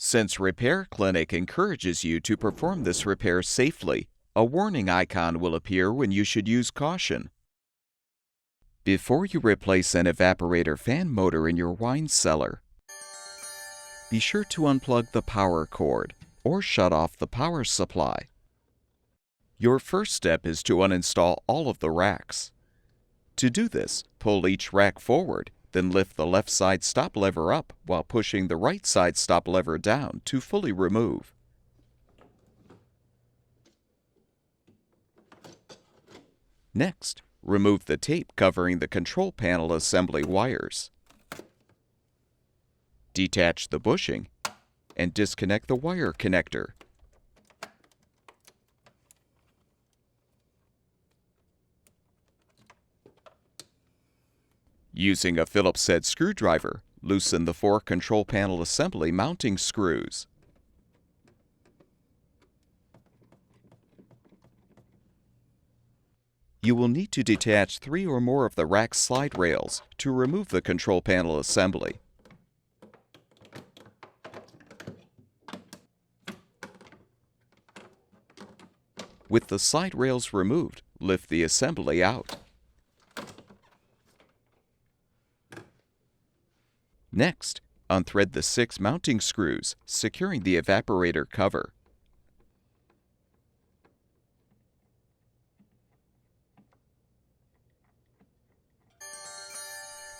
Since Repair Clinic encourages you to perform this repair safely, a warning icon will appear when you should use caution. Before you replace an evaporator fan motor in your wine cellar, be sure to unplug the power cord or shut off the power supply. Your first step is to uninstall all of the racks. To do this, pull each rack forward, then lift the left side stop lever up while pushing the right side stop lever down to fully remove. Next, remove the tape covering the control panel assembly wires. Detach the bushing and disconnect the wire connector. Using a Phillips-head screwdriver, loosen the 4 control panel assembly mounting screws. You will need to detach 3 or more of the rack's slide rails to remove the control panel assembly. With the slide rails removed, lift the assembly out. Next, unthread the 6 mounting screws, securing the evaporator cover.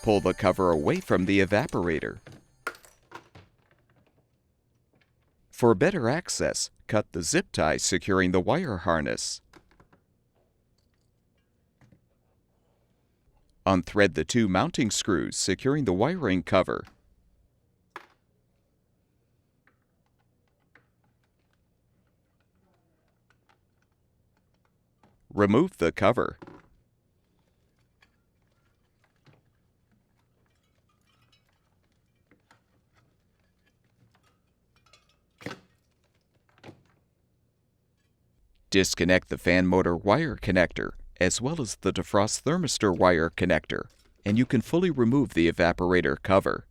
Pull the cover away from the evaporator. For better access, cut the zip tie securing the wire harness. Unthread the 2 mounting screws securing the wiring cover. Remove the cover. Disconnect the fan motor wire connector as well as the defrost thermistor wire connector, and you can fully remove the evaporator cover.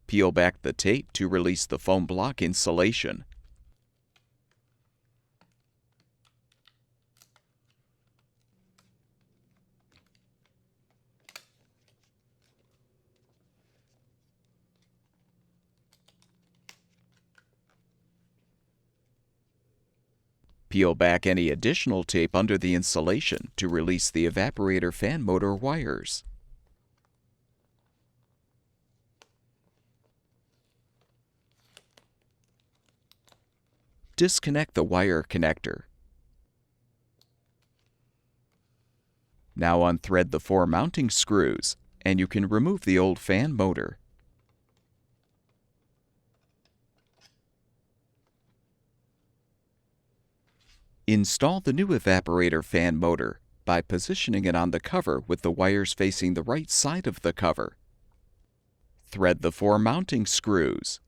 Peel back the tape to release the foam block insulation. Peel back any additional tape under the insulation to release the evaporator fan motor wires. Disconnect the wire connector. Now unthread the 4 mounting screws, and you can remove the old fan motor. Install the new evaporator fan motor by positioning it on the cover with the wires facing the right side of the cover. Thread the 4 mounting screws.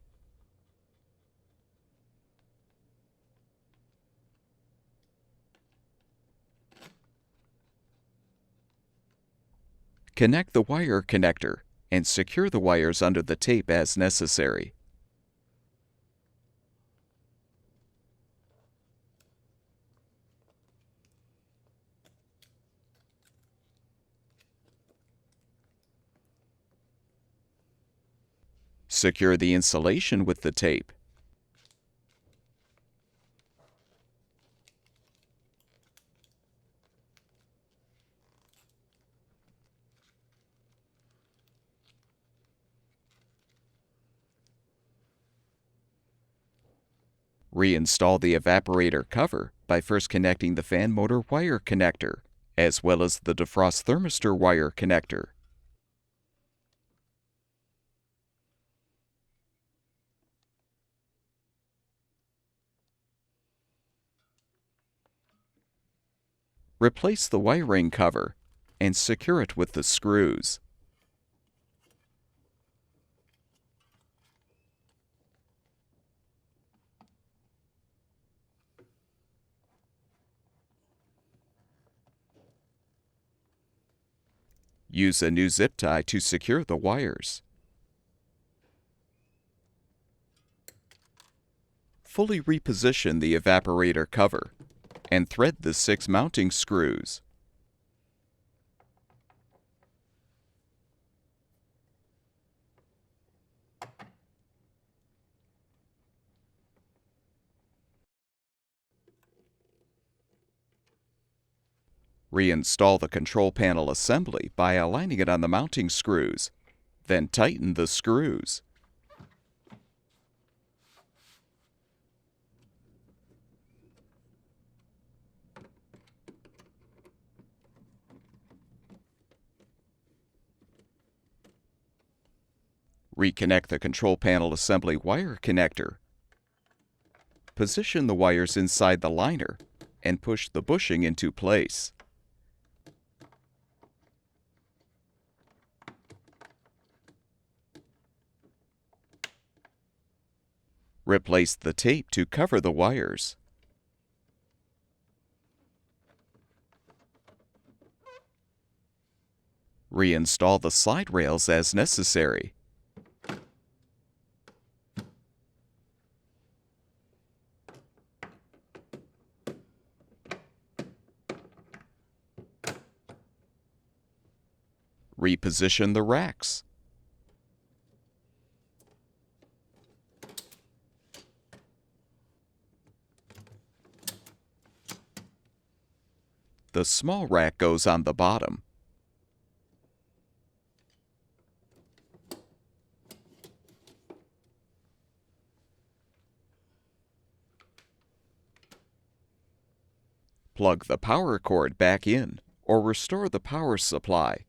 Connect the wire connector and secure the wires under the tape as necessary. Secure the insulation with the tape. Reinstall the evaporator cover by first connecting the fan motor wire connector, as well as the defrost thermistor wire connector. Replace the wiring cover and secure it with the screws. Use a new zip tie to secure the wires. Fully reposition the evaporator cover and thread the 6 mounting screws. Reinstall the control panel assembly by aligning it on the mounting screws, then tighten the screws. Reconnect the control panel assembly wire connector. Position the wires inside the liner and push the bushing into place. Replace the tape to cover the wires. Reinstall the slide rails as necessary. Reposition the racks. The small rack goes on the bottom. Plug the power cord back in or restore the power supply,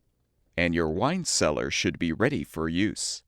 and your wine cellar should be ready for use.